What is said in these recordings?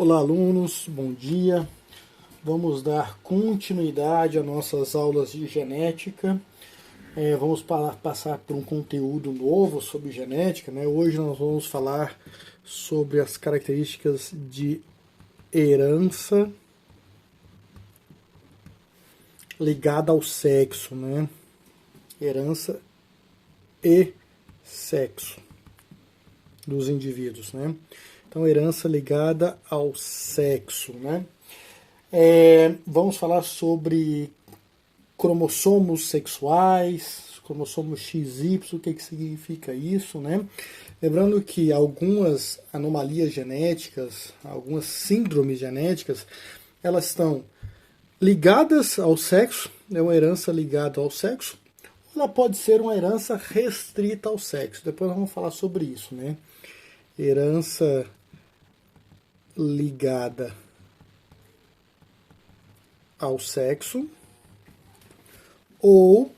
Olá, alunos, bom dia. Vamos dar continuidade às nossas aulas de genética. Vamos passar por um conteúdo novo sobre genética, né? Hoje nós vamos falar sobre as características de herança ligada ao sexo, né? Herança e sexo dos indivíduos, né? Então, herança ligada ao sexo, né? Vamos falar sobre cromossomos sexuais, cromossomos XY, o que significa isso, né? Lembrando que algumas anomalias genéticas, algumas síndromes genéticas, elas estão ligadas ao sexo, é uma herança ligada ao sexo, ou ela pode ser uma herança restrita ao sexo. Depois nós vamos falar sobre isso, né? Herança ligada ao sexo ou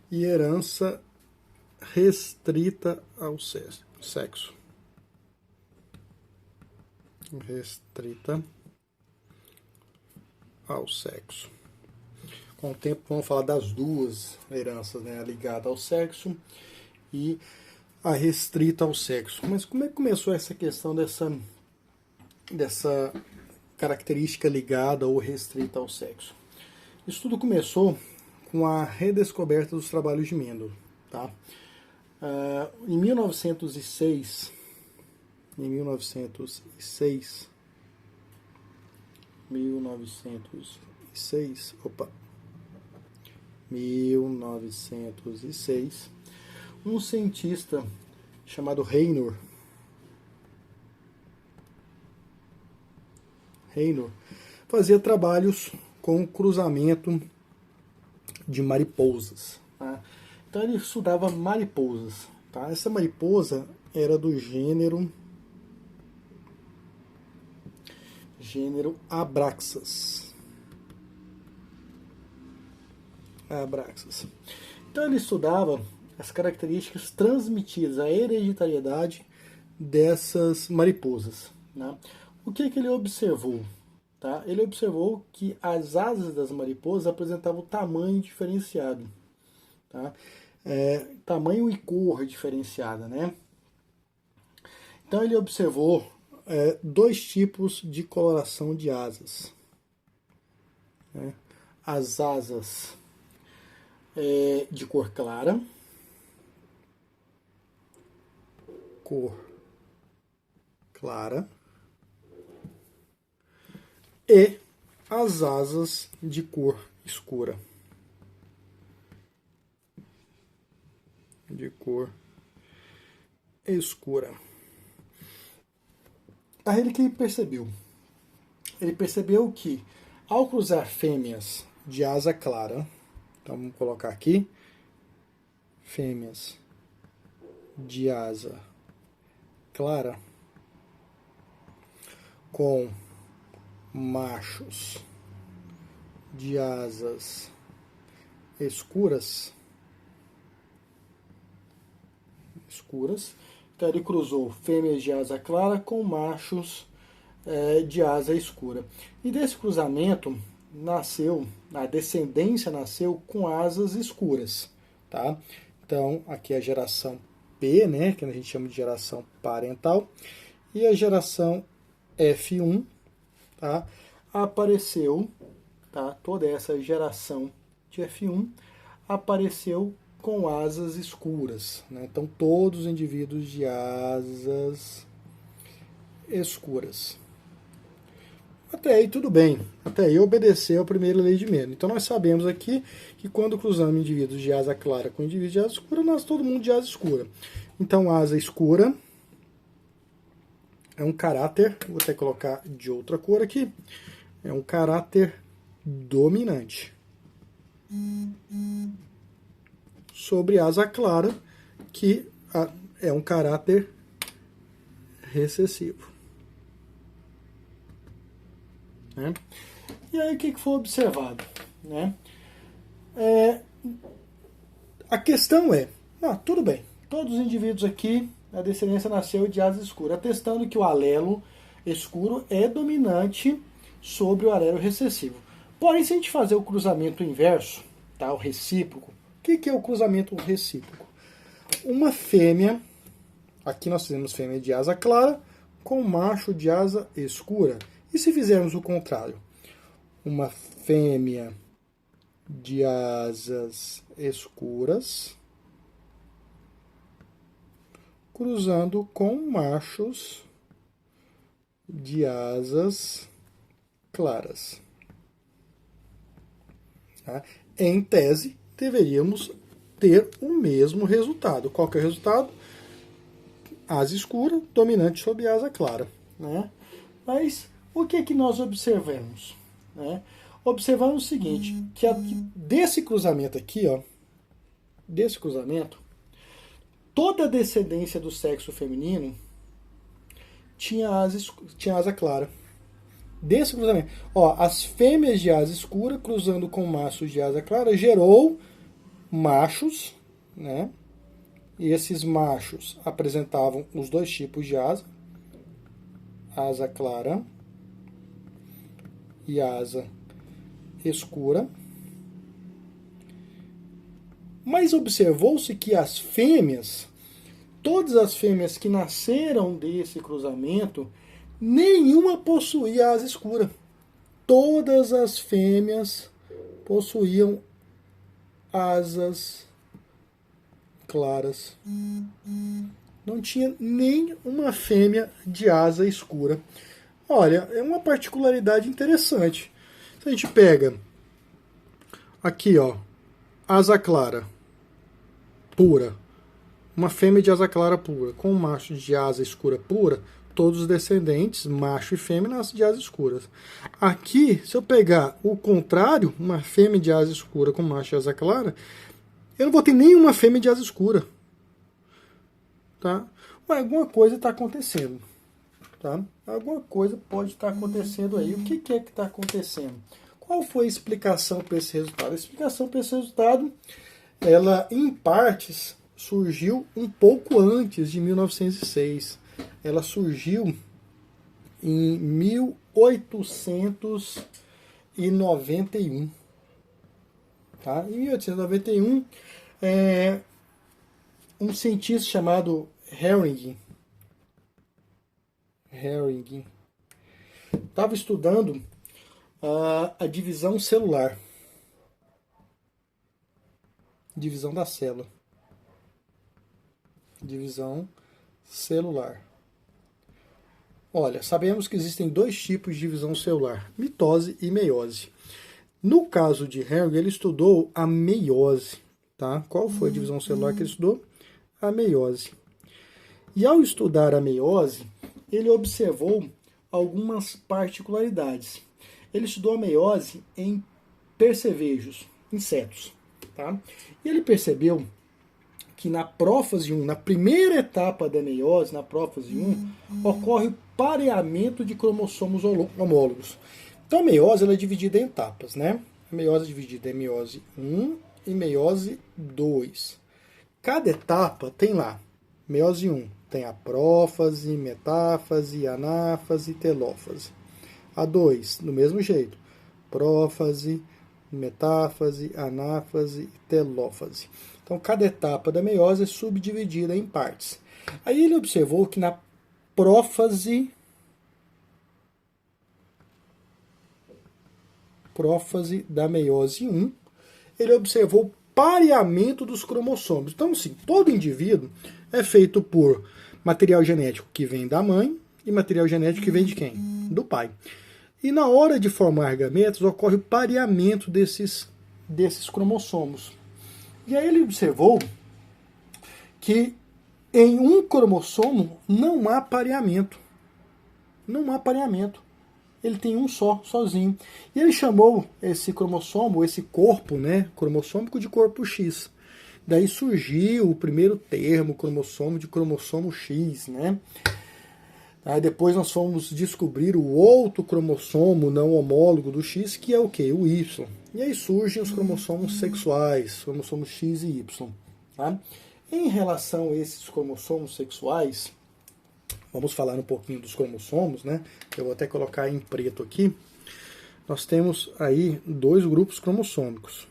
herança restrita ao sexo. Restrita ao sexo. Com o tempo vamos falar das duas heranças, né? A ligada ao sexo e a restrita ao sexo. Mas como é que começou essa questão dessa característica ligada ou restrita ao sexo? Isso tudo começou com a redescoberta dos trabalhos de Mendel, tá? Em 1906, 1906, um cientista chamado Reynor fazia trabalhos com cruzamento de mariposas. Tá? Então ele estudava mariposas. Tá? Essa mariposa era do gênero Abraxas. Então ele estudava as características transmitidas, a hereditariedade dessas mariposas. Né? O que ele observou? Tá? Ele observou que as asas das mariposas apresentavam tamanho diferenciado. Tá? Tamanho e cor diferenciada. Né? Então ele observou dois tipos de coloração de asas. Né? As asas de cor clara, e as asas de cor escura. Aí ele que percebeu? Ele percebeu que ao cruzar fêmeas de asa clara, então vamos colocar aqui, fêmeas de asa clara com machos de asas escuras, então ele cruzou fêmeas de asa clara com machos de asa escura. E desse cruzamento a descendência nasceu com asas escuras. Tá? Então aqui é a geração P, né, que a gente chama de geração parental, e a geração F1, tá, apareceu, tá, toda essa geração de F1 apareceu com asas escuras. Né? Então todos os indivíduos de asas escuras. Até aí tudo bem, até aí obedeceu a primeira lei de Mendel. Então nós sabemos aqui que quando cruzamos indivíduos de asa clara com indivíduos de asa escura, nós todo mundo de asa escura. Então asa escura é um caráter, vou até colocar de outra cor aqui, é um caráter dominante sobre asa clara, que é um caráter recessivo. Né? E aí o que foi observado? Né? A questão tudo bem, todos os indivíduos aqui, a descendência nasceu de asa escura, atestando que o alelo escuro é dominante sobre o alelo recessivo. Porém, se a gente fazer o cruzamento inverso, tá, o recíproco, o que é o cruzamento recíproco? Uma fêmea, aqui nós fizemos fêmea de asa clara, com macho de asa escura. E se fizermos o contrário? Uma fêmea de asas escuras cruzando com machos de asas claras. Tá? Em tese, deveríamos ter o mesmo resultado. Qual que é o resultado? Asa escura dominante sobre asa clara. Né? Mas o que é que nós observamos? Né? Observamos o seguinte, que desse cruzamento aqui, ó, desse cruzamento, toda a descendência do sexo feminino tinha asa clara. Desse cruzamento. Ó, as fêmeas de asa escura cruzando com machos de asa clara gerou machos, né? E esses machos apresentavam os dois tipos de asa. Asa clara e asa escura. Mas observou-se que as fêmeas, todas as fêmeas que nasceram desse cruzamento, nenhuma possuía asa escura. Todas as fêmeas possuíam asas claras. Não tinha nem uma fêmea de asa escura. Olha, é uma particularidade interessante. Se a gente pega aqui, ó, asa clara pura, uma fêmea de asa clara pura com um macho de asa escura pura, todos os descendentes, macho e fêmea, nascem de asas escuras. Aqui, se eu pegar o contrário, uma fêmea de asa escura com macho de asa clara, eu não vou ter nenhuma fêmea de asa escura. Tá? Mas alguma coisa está acontecendo. Tá? Alguma coisa pode estar acontecendo aí. O que é que está acontecendo? Qual foi a explicação para esse resultado? A explicação para esse resultado, ela, em partes, surgiu um pouco antes de 1906. Ela surgiu em 1891. Tá? Em 1891, um cientista chamado Herring estava estudando a divisão celular. Divisão da célula. Divisão celular. Olha, sabemos que existem dois tipos de divisão celular, mitose e meiose. No caso de Herring, ele estudou a meiose. Tá? Qual foi a divisão celular que ele estudou? A meiose. E ao estudar a meiose, ele observou algumas particularidades. Ele estudou a meiose em percevejos, insetos. Tá? E ele percebeu que na prófase 1, na primeira etapa da meiose, na prófase 1, ocorre o pareamento de cromossomos homólogos. Então a meiose ela é dividida em etapas, né? A meiose é dividida em meiose 1 e meiose 2. Cada etapa tem lá, meiose 1, tem a prófase, metáfase, anáfase e telófase. A 2, do mesmo jeito, prófase, metáfase, anáfase e telófase. Então, cada etapa da meiose é subdividida em partes. Aí ele observou que na prófase da meiose 1, ele observou o pareamento dos cromossomos. Então, sim, todo indivíduo é feito por material genético que vem da mãe e material genético que vem de quem? Do pai. E na hora de formar gametas, ocorre o pareamento desses cromossomos. E aí ele observou que em um cromossomo não há pareamento. Não há pareamento. Ele tem um só, sozinho. E ele chamou esse cromossomo, esse corpo, né, cromossômico, de corpo X. Daí surgiu o primeiro termo, cromossomo, de cromossomo X, né? Aí depois nós fomos descobrir o outro cromossomo não homólogo do X, que é o quê? O Y. E aí surgem os cromossomos sexuais, cromossomos X e Y. Tá? Em relação a esses cromossomos sexuais, Vamos falar um pouquinho dos cromossomos, né? Eu vou até colocar em preto aqui. Nós temos aí dois grupos cromossômicos.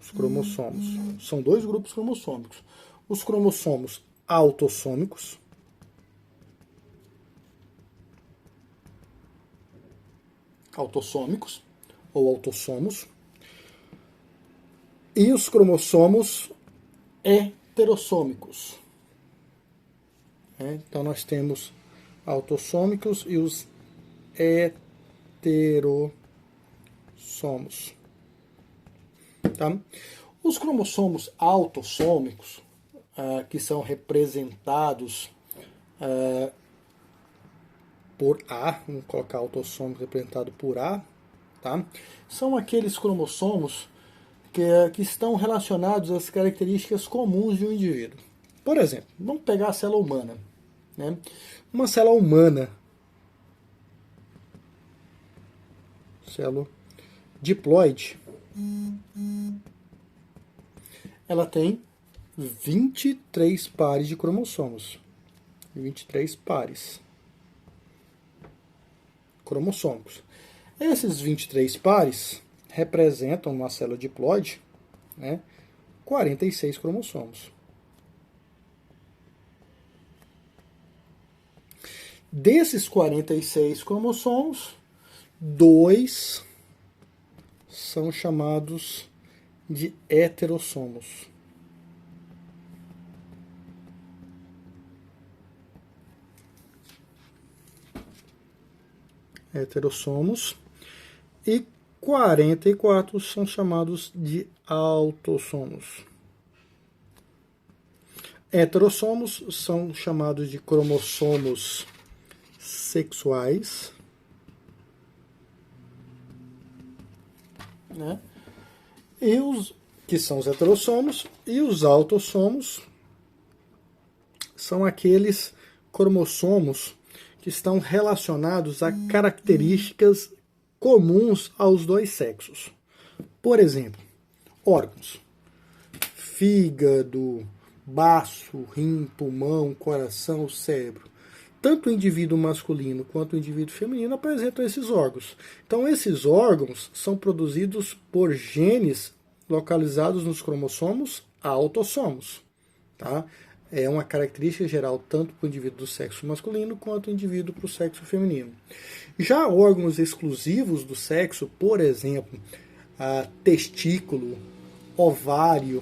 Os cromossomos. São dois grupos cromossômicos. Os cromossomos autossômicos. Autossômicos ou autossomos. E os cromossomos heterossômicos. Então nós temos autossômicos e os heterossomos. Tá? Os cromossomos autossômicos, que são representados por A, vamos colocar autossômico representado por A, tá? São aqueles cromossomos que estão relacionados às características comuns de um indivíduo. Por exemplo, vamos pegar a célula humana. Né? Uma célula humana, célula diploide, ela tem 23 pares de cromossomos. 23 pares cromossômicos. Esses 23 pares representam, numa célula diploide, né, 46 cromossomos. Desses 46 cromossomos, 2 são chamados de heterossomos. Heterossomos. E 44 são chamados de autossomos. Heterossomos são chamados de cromossomos sexuais, né? E os que são os heterossomos, e os autossomos são aqueles cromossomos que estão relacionados a características comuns aos dois sexos. Por exemplo, órgãos: fígado, baço, rim, pulmão, coração, cérebro. Tanto o indivíduo masculino quanto o indivíduo feminino apresentam esses órgãos. Então, esses órgãos são produzidos por genes localizados nos cromossomos autossomos. Tá? É uma característica geral tanto para o indivíduo do sexo masculino quanto o indivíduo para o sexo feminino. Já órgãos exclusivos do sexo, por exemplo, testículo, ovário,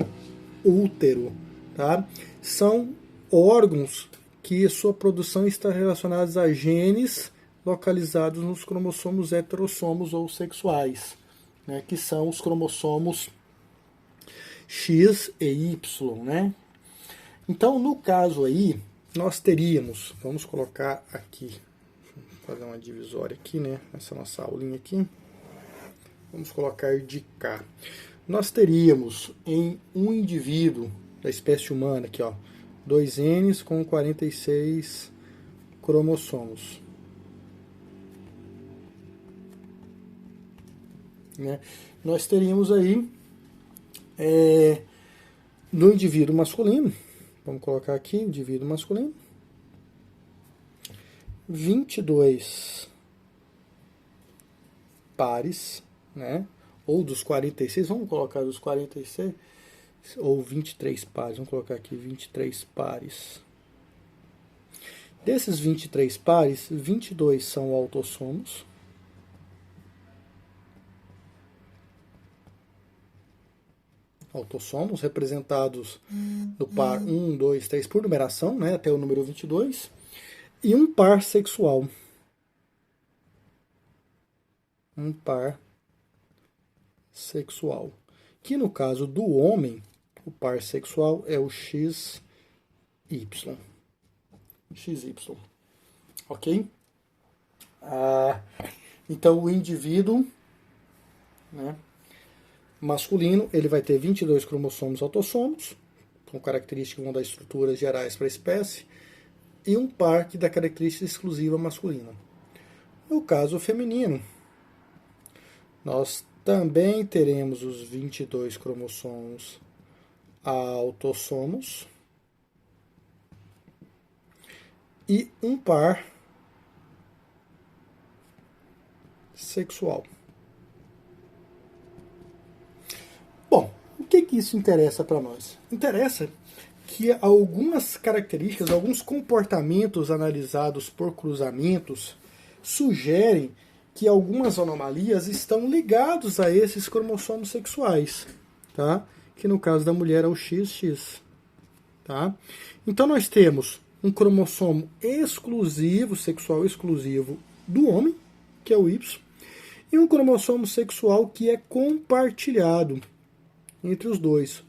útero, tá? São órgãos que sua produção está relacionada a genes localizados nos cromossomos heterossomos ou sexuais, né? Que são os cromossomos X e Y, né? Então, no caso aí, nós teríamos, vamos colocar aqui, fazer uma divisória aqui, né? Essa nossa aulinha aqui. Vamos colocar de cá. Nós teríamos em um indivíduo da espécie humana aqui, ó, 2 Ns com 46 cromossomos. Né? Nós teríamos aí no indivíduo masculino, vamos colocar aqui, indivíduo masculino, 22 pares, né? Ou dos 46, vamos colocar dos 46, ou 23 pares, vamos colocar aqui 23 pares. Desses 23 pares, 22 são autossomos. Autossomos representados no par 1, 2, 3 por numeração, né, até o número 22, e um par sexual. Um par sexual. Que no caso do homem, o par sexual é o XY. XY. Ok? Então o indivíduo, né, masculino, ele vai ter 22 cromossomos autossomos, com características que vão dar estruturas gerais para a espécie, e um par que dá característica exclusiva masculina. No caso feminino, nós também teremos os 22 cromossomos autossomos, e um par sexual. Bom, o que isso interessa para nós? Interessa que algumas características, alguns comportamentos analisados por cruzamentos sugerem que algumas anomalias estão ligados a esses cromossomos sexuais, tá? Que no caso da mulher é o XX, tá? Então nós temos um cromossomo exclusivo, sexual exclusivo do homem, que é o Y, e um cromossomo sexual que é compartilhado entre os dois,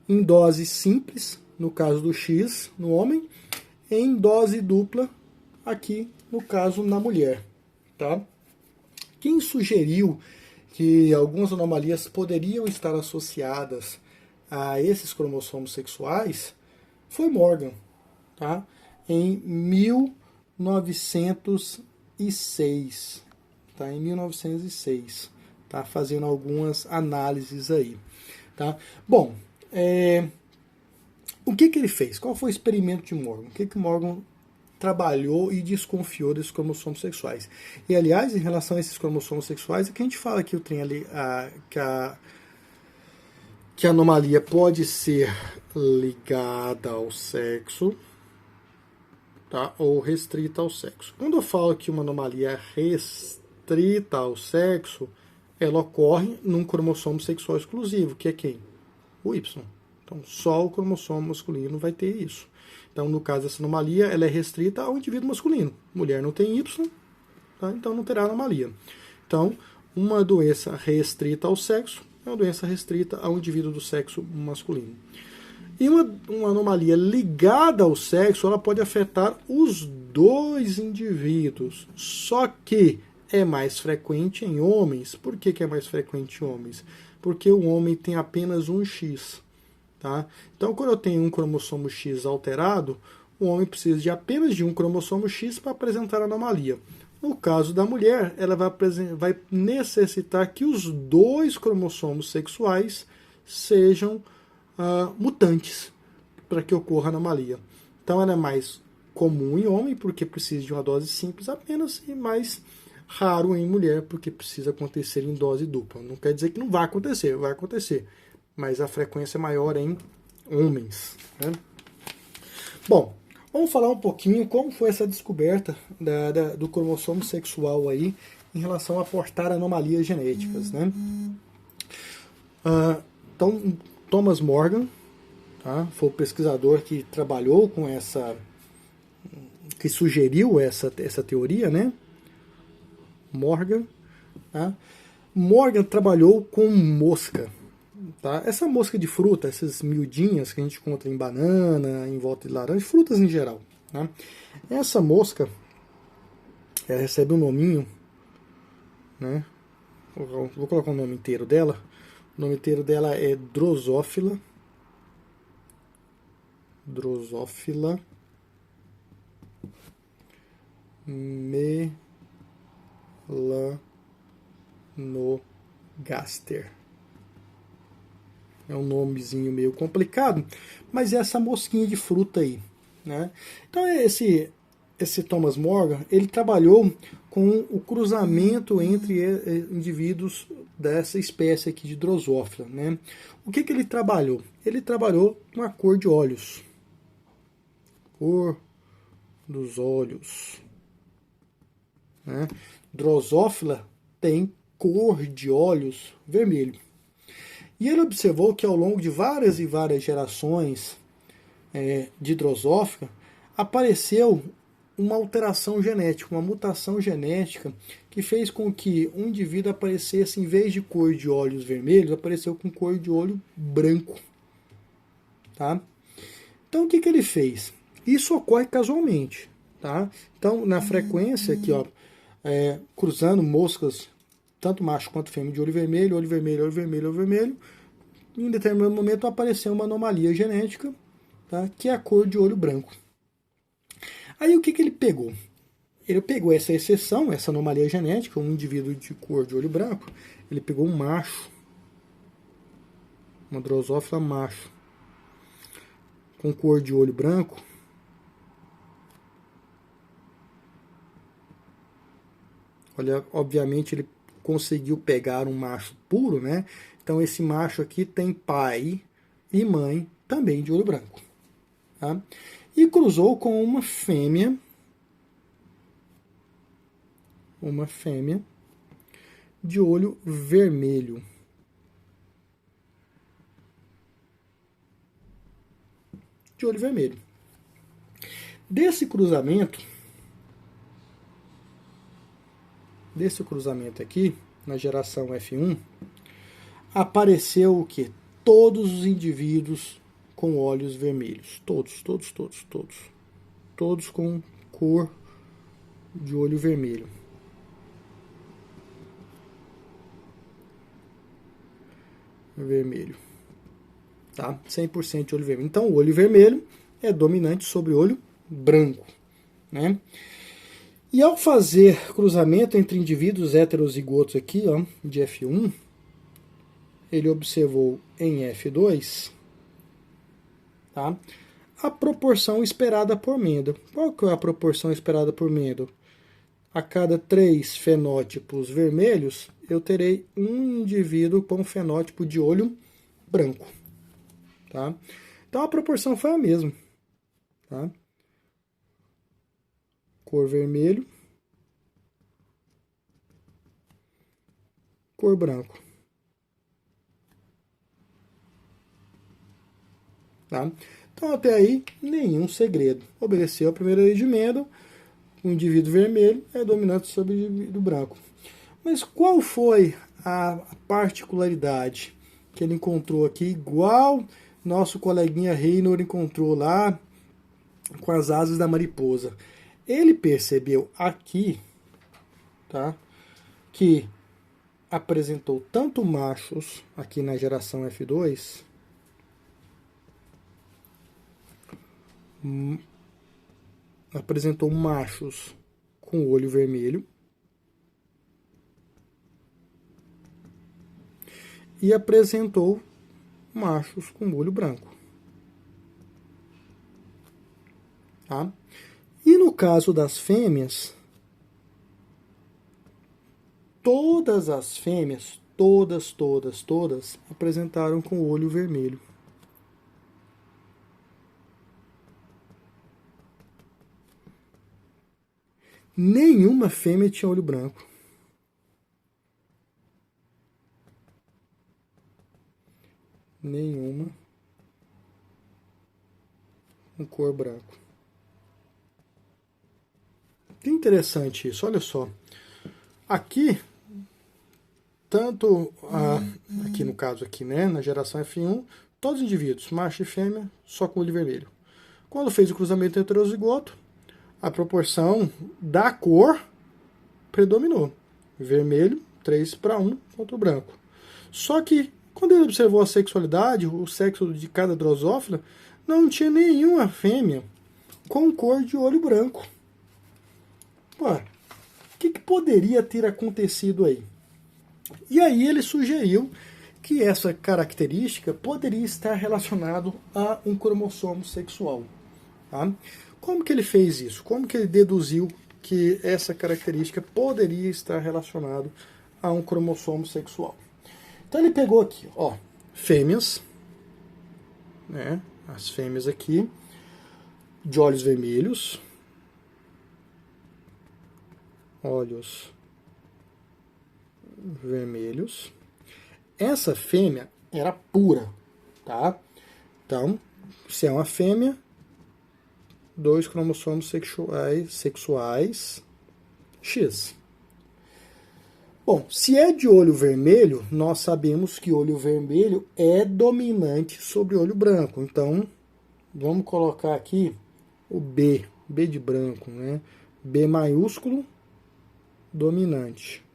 em dose simples, no caso do X, no homem, e em dose dupla, aqui no caso na mulher, tá? Quem sugeriu que algumas anomalias poderiam estar associadas a esses cromossomos sexuais foi Morgan, tá? Em 1906, tá? Em 1906, tá? Fazendo algumas análises aí, tá? Bom, o que ele fez? Qual foi o experimento de Morgan? O que Morgan trabalhou e desconfiou desses cromossomos sexuais? E, aliás, em relação a esses cromossomos sexuais, é que a gente fala que o trem ali, que a anomalia pode ser ligada ao sexo, tá? Ou restrita ao sexo. Quando eu falo que uma anomalia é restrita ao sexo, ela ocorre num cromossomo sexual exclusivo, que é quem? O Y. Então, só o cromossomo masculino vai ter isso. Então, no caso dessa anomalia, ela é restrita ao indivíduo masculino. Mulher não tem Y, tá? Então não terá anomalia. Então, uma doença restrita ao sexo é uma doença restrita ao indivíduo do sexo masculino. E uma anomalia ligada ao sexo, ela pode afetar os dois indivíduos. Só que é mais frequente em homens. Por que é mais frequente em homens? Porque o homem tem apenas um X. Tá? Então, quando eu tenho um cromossomo X alterado, o homem precisa de apenas de um cromossomo X para apresentar a anomalia. No caso da mulher, ela vai necessitar que os dois cromossomos sexuais sejam mutantes para que ocorra a anomalia. Então, ela é mais comum em homem, porque precisa de uma dose simples apenas, e mais raro em mulher, porque precisa acontecer em dose dupla. Não quer dizer que não vai acontecer, vai acontecer, mas a frequência é maior em homens, né? Bom, vamos falar um pouquinho como foi essa descoberta do cromossomo sexual aí em relação a portar anomalias genéticas, né? Então, Thomas Morgan, tá? Foi o pesquisador que trabalhou com que sugeriu essa teoria, né? Morgan, tá? Morgan trabalhou com mosca. Tá? Essa mosca de fruta, essas miudinhas que a gente encontra em banana, em volta de laranja, frutas em geral. Tá? Essa mosca, ela recebe um nominho, né? Vou colocar o nome inteiro dela. O nome inteiro dela é Drosophila melanogaster. É um nomezinho meio complicado, mas é essa mosquinha de fruta aí, né? Então esse Thomas Morgan, ele trabalhou com o cruzamento entre indivíduos dessa espécie aqui de Drosophila, né? O que ele trabalhou? Ele trabalhou com a cor de olhos. Cor dos olhos, né? Drosophila tem cor de olhos vermelho. E ele observou que ao longo de várias e várias gerações de Drosophila, apareceu uma alteração genética, uma mutação genética, que fez com que um indivíduo aparecesse, em vez de cor de olhos vermelhos, apareceu com cor de olho branco. Tá? Então o que ele fez? Isso ocorre casualmente. Tá? Então, na frequência aqui, ó, cruzando moscas, tanto macho quanto fêmea, de olho vermelho, olho vermelho, olho vermelho, olho vermelho, em determinado momento apareceu uma anomalia genética, tá? Que é a cor de olho branco. Aí o que ele pegou? Ele pegou essa exceção, essa anomalia genética, um indivíduo de cor de olho branco, ele pegou um macho, uma Drosophila macho, com cor de olho branco, Olha, obviamente ele conseguiu pegar um macho puro, né? Então esse macho aqui tem pai e mãe também de olho branco. Tá? E cruzou com uma fêmea de olho vermelho. De olho vermelho. Desse cruzamento aqui, na geração F1, apareceu o que? Todos os indivíduos com olhos vermelhos. Todos. Todos com cor de olho vermelho. Vermelho. Tá? 100% de olho vermelho. Então, o olho vermelho é dominante sobre o olho branco. Né? E ao fazer cruzamento entre indivíduos heterozigotos aqui, ó, de F1, ele observou em F2, tá, a proporção esperada por Mendel. Qual que é a proporção esperada por Mendel? A cada 3 fenótipos vermelhos, eu terei um indivíduo com fenótipo de olho branco. Tá? Então a proporção foi a mesma. Tá? Cor vermelho, cor branco. Tá? Então até aí, nenhum segredo. Obedeceu a primeira lei de Mendel, o indivíduo vermelho é dominante sobre o indivíduo branco. Mas qual foi a particularidade que ele encontrou aqui, igual nosso coleguinha Reynor encontrou lá com as asas da mariposa? Ele percebeu aqui, tá, que apresentou tanto machos aqui na geração F2, apresentou machos com olho vermelho e apresentou machos com olho branco. Tá? E no caso das fêmeas, todas as fêmeas, todas, apresentaram com o olho vermelho. Nenhuma fêmea tinha olho branco. Nenhuma com cor branco. Que interessante isso, olha só. Aqui, tanto aqui no caso aqui, né, na geração F1, todos os indivíduos, macho e fêmea, só com olho vermelho. Quando fez o cruzamento heterozigoto, a proporção da cor predominou. Vermelho, 3:1 contra o branco. Só que, quando ele observou a sexualidade, o sexo de cada drosófila, não tinha nenhuma fêmea com cor de olho branco. Pô, o que poderia ter acontecido aí? E aí ele sugeriu que essa característica poderia estar relacionada a um cromossomo sexual. Tá? Como que ele fez isso? Como que ele deduziu que essa característica poderia estar relacionada a um cromossomo sexual? Então ele pegou aqui, ó, fêmeas, né, as fêmeas aqui, de olhos vermelhos, olhos vermelhos. Essa fêmea era pura, tá? Então, se é uma fêmea, 2 cromossomos sexuais X. Bom, se é de olho vermelho, nós sabemos que olho vermelho é dominante sobre olho branco. Então, vamos colocar aqui o B de branco, né? B maiúsculo, dominante.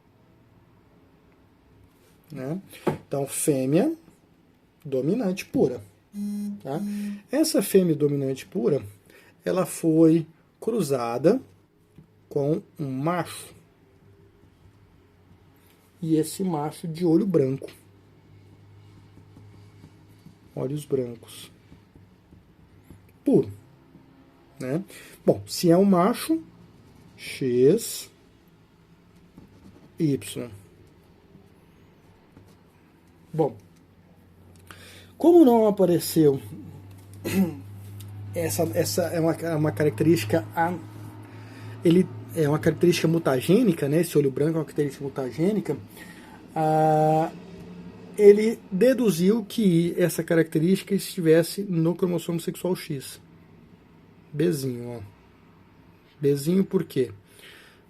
Né? Então, fêmea dominante pura. Tá? Essa fêmea dominante pura, ela foi cruzada com um macho. E esse macho de olho branco. Olhos brancos. Puro. Né? Bom, se é um macho, X. Y. Bom, como não apareceu, essa é uma característica, ele é uma característica mutagênica, né? Esse olho branco é uma característica mutagênica. Ele deduziu que essa característica estivesse no cromossomo sexual X. Bzinho, ó. Bzinho por quê?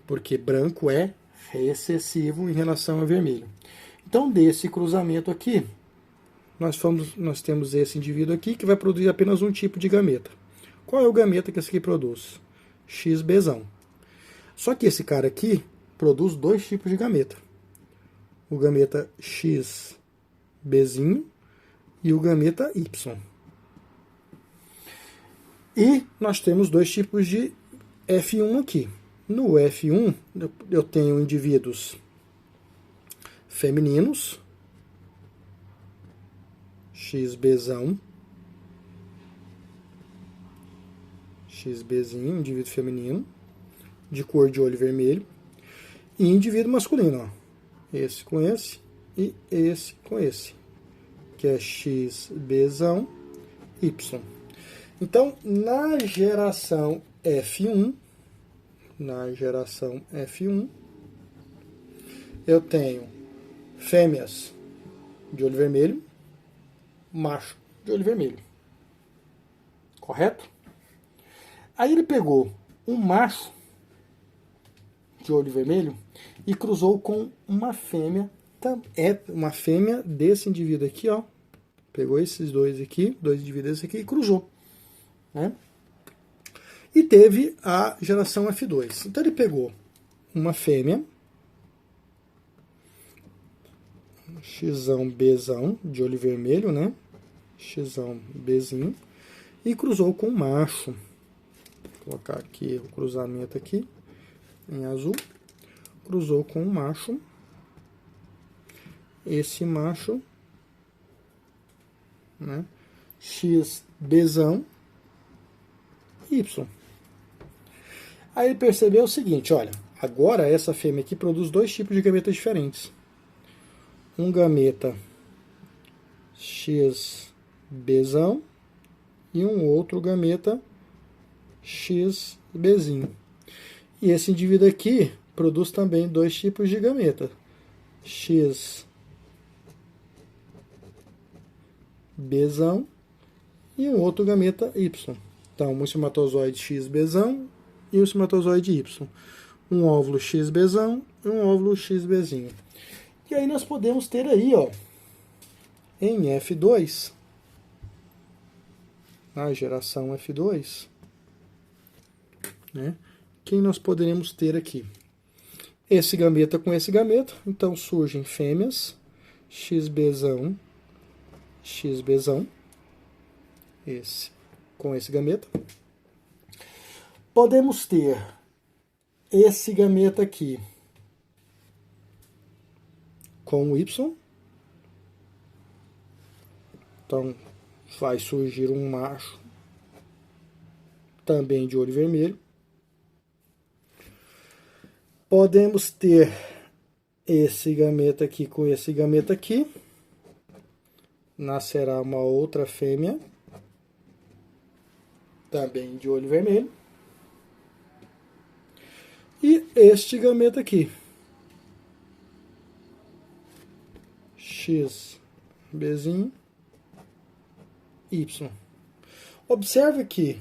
Porque branco é recessivo em relação a vermelho. Então, desse cruzamento aqui, nós temos esse indivíduo aqui que vai produzir apenas um tipo de gameta. Qual é o gameta que esse aqui produz? XBzão. Só que esse cara aqui produz dois tipos de gameta. O gameta XBzinho e o gameta Y. E nós temos dois tipos de F1 aqui. No F1, eu tenho indivíduos femininos, XBzão, XBzinho, indivíduo feminino, de cor de olho vermelho, e indivíduo masculino, ó, esse com esse e esse com esse, que é XBzão, Y. Então, na geração F1, eu tenho fêmeas de olho vermelho, macho de olho vermelho. Correto? Aí ele pegou um macho de olho vermelho e cruzou com uma fêmea, uma fêmea desse indivíduo aqui, ó. Pegou esses dois aqui, dois indivíduos aqui e cruzou, né? E teve a geração F2. Então ele pegou uma fêmea, Xzão Bzão, de olho vermelho, né? Xzão Bzinho, e cruzou com um macho. Vou colocar aqui o cruzamento aqui, em azul. Cruzou com um macho. Esse macho, né? XBzão, Y. Aí ele percebeu o seguinte, olha, agora essa fêmea aqui produz dois tipos de gametas diferentes. Um gameta XBzão e um outro gameta XBzinho. E esse indivíduo aqui produz também dois tipos de gameta, XBzão e um outro gameta Y. Então, um espermatozoide XBzão e um espermatozoide Y. Um óvulo XBzão e um óvulo XBzinho. E aí nós podemos ter aí, ó, em F2, a geração F2, né? Quem nós poderemos ter aqui? Esse gameta com esse gameta, então surgem fêmeas, XBzão, esse com esse gameta. Podemos ter esse gameta aqui com o Y. Então, vai surgir um macho também de olho vermelho. Podemos ter esse gameta aqui com esse gameta aqui. Nascerá uma outra fêmea, também de olho vermelho. E este gameta aqui, XBzinho, Y. Observe que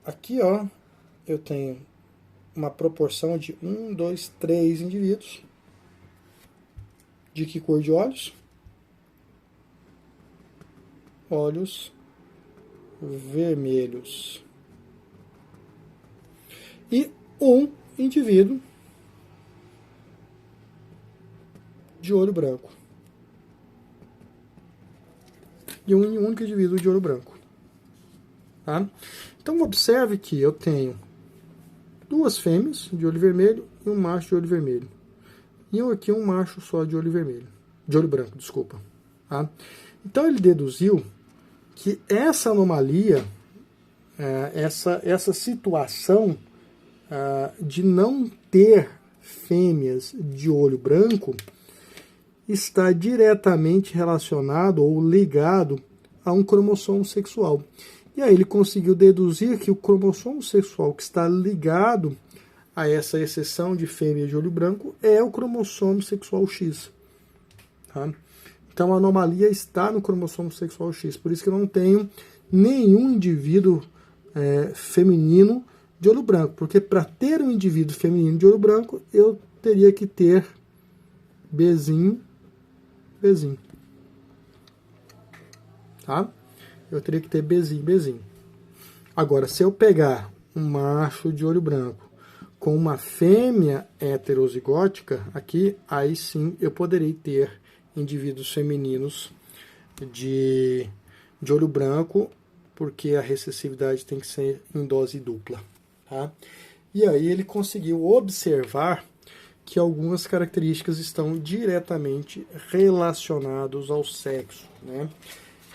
aqui, ó, eu tenho uma proporção de 1, 2, 3 indivíduos. De que cor de olhos? Olhos vermelhos. E um indivíduo de olho branco. E um único indivíduo de olho branco. Tá? Então, observe que eu tenho duas fêmeas de olho vermelho e um macho de olho vermelho. E aqui um macho só de olho vermelho. De olho branco, desculpa. Tá? Então, ele deduziu que essa anomalia, essa situação de não ter fêmeas de olho branco está diretamente relacionado ou ligado a um cromossomo sexual. E aí ele conseguiu deduzir que o cromossomo sexual que está ligado a essa exceção de fêmea de olho branco é o cromossomo sexual X. Tá? Então a anomalia está no cromossomo sexual X. Por isso que eu não tenho nenhum indivíduo feminino de olho branco. Porque para ter um indivíduo feminino de olho branco, eu teria que ter Bzinho, Bzinho. Tá? Eu teria que ter Bzinho, Bzinho. Agora, se eu pegar um macho de olho branco com uma fêmea heterozigótica, aqui, aí sim eu poderei ter indivíduos femininos de olho branco, porque a recessividade tem que ser em dose dupla. Tá? E aí ele conseguiu observar que algumas características estão diretamente relacionadas ao sexo. Né?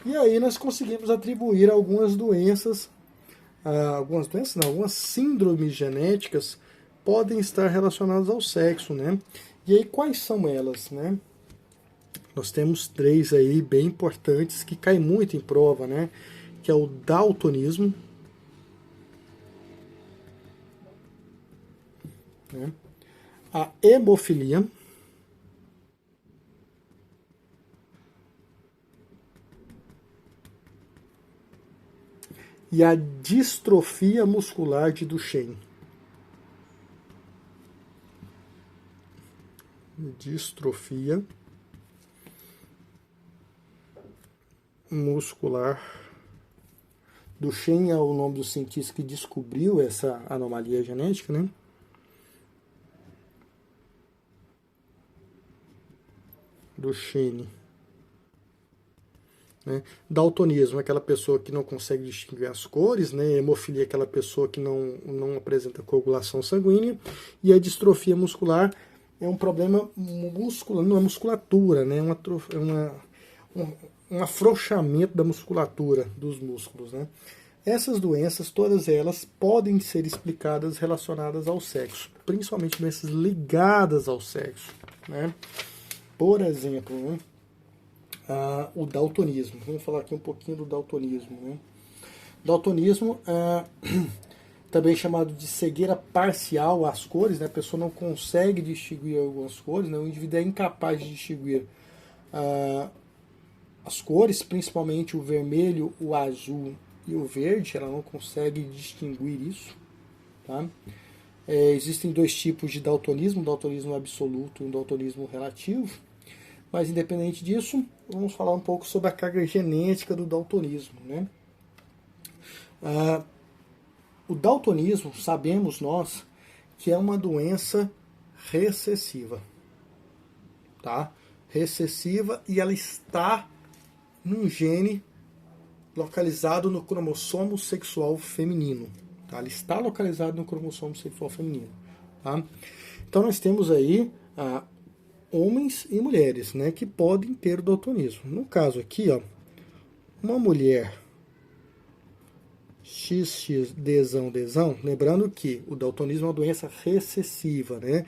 E aí nós conseguimos atribuir algumas doenças, algumas síndromes genéticas podem estar relacionadas ao sexo. Né? E aí quais são elas? Né? Nós temos 3 aí bem importantes que caem muito em prova, né? Que é o daltonismo, né? A hemofilia, e a distrofia muscular de Duchenne. Distrofia muscular. Duchenne é o nome do cientista que descobriu essa anomalia genética, né? Duchenne. Né? Daltonismo é aquela pessoa que não consegue distinguir as cores, né? Hemofilia é aquela pessoa que não apresenta coagulação sanguínea, e a distrofia muscular é um problema muscular, não é musculatura, né? Um afrouxamento da musculatura dos músculos. Né? Essas doenças, todas elas, podem ser explicadas relacionadas ao sexo, principalmente doenças ligadas ao sexo. Né? Por exemplo, né? O daltonismo. Vamos falar aqui um pouquinho do daltonismo. Né? Daltonismo é também chamado de cegueira parcial às cores, né? A pessoa não consegue distinguir algumas cores, né? O indivíduo é incapaz de distinguir as cores, principalmente o vermelho, o azul e o verde, ela não consegue distinguir isso. Tá? Existem 2 tipos de daltonismo, um daltonismo absoluto e um daltonismo relativo. Mas, independente disso, vamos falar um pouco sobre a carga genética do daltonismo. Né? O daltonismo, sabemos nós, que é uma doença recessiva. Tá? Recessiva, e ela está num gene localizado no cromossomo sexual feminino. Tá? Ela está localizado no cromossomo sexual feminino. Tá? Então nós temos aí homens e mulheres, né, que podem ter o daltonismo. No caso aqui, ó, uma mulher XX, Dzão, lembrando que o daltonismo é uma doença recessiva, né?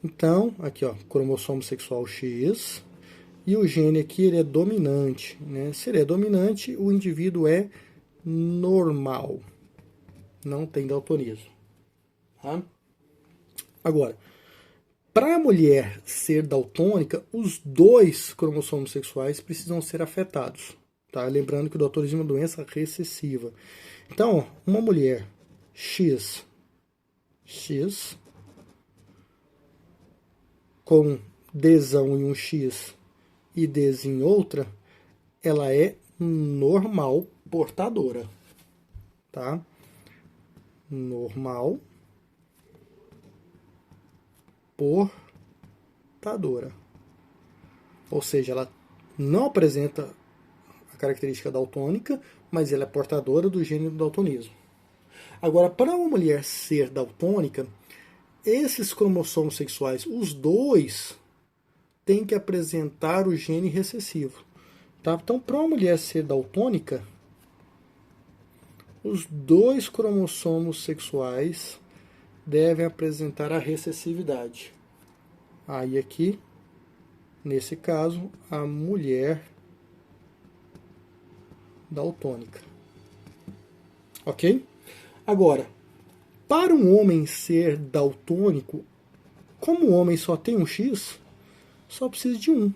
Então, aqui, ó, cromossomo sexual X, e o gene aqui ele é dominante, né? Se ele é dominante, o indivíduo é normal, não tem daltonismo. Tá? Agora, para a mulher ser daltônica, os 2 cromossomos sexuais precisam ser afetados. Tá? Lembrando que o daltonismo é uma doença recessiva. Então, uma mulher X com Dzão em um X e Ds em outra, ela é normal portadora. Tá? Normal portadora. Ou seja, ela não apresenta a característica daltônica, mas ela é portadora do gene do daltonismo. Agora, para uma mulher ser daltônica, esses cromossomos sexuais, os 2, têm que apresentar o gene recessivo. Tá? Então, para uma mulher ser daltônica, os 2 cromossomos sexuais devem apresentar a recessividade. Aí aqui, nesse caso, a mulher daltônica. Ok? Agora, para um homem ser daltônico, como o homem só tem um X, só precisa de um.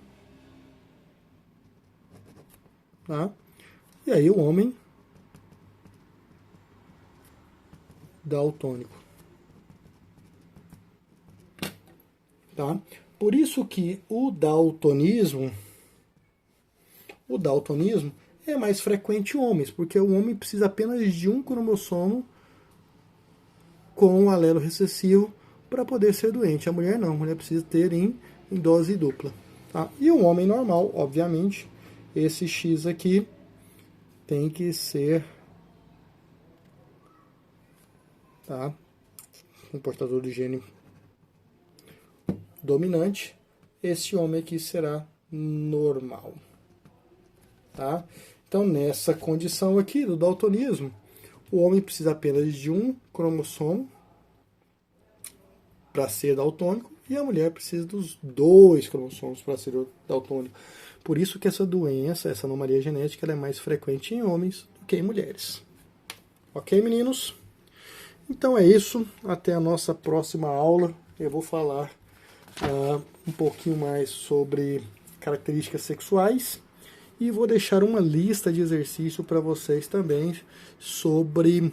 Tá? E aí o homem daltônico. Tá? Por isso que o daltonismo é mais frequente em homens, porque o homem precisa apenas de um cromossomo com um alelo recessivo para poder ser doente. A mulher não, a mulher precisa ter em dose dupla. Tá? E um homem normal, obviamente, esse X aqui tem que ser, tá, um portador do gene dominante. Esse homem aqui será normal. Tá? Então, nessa condição aqui do daltonismo, o homem precisa apenas de um cromossomo para ser daltônico e a mulher precisa dos 2 cromossomos para ser daltônico. Por isso que essa doença, essa anomalia genética, ela é mais frequente em homens do que em mulheres. Ok, meninos? Então é isso. Até a nossa próxima aula. Eu vou falar um pouquinho mais sobre características sexuais e vou deixar uma lista de exercício para vocês também sobre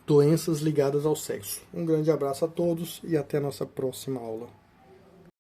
doenças ligadas ao sexo. Um grande abraço a todos e até a nossa próxima aula.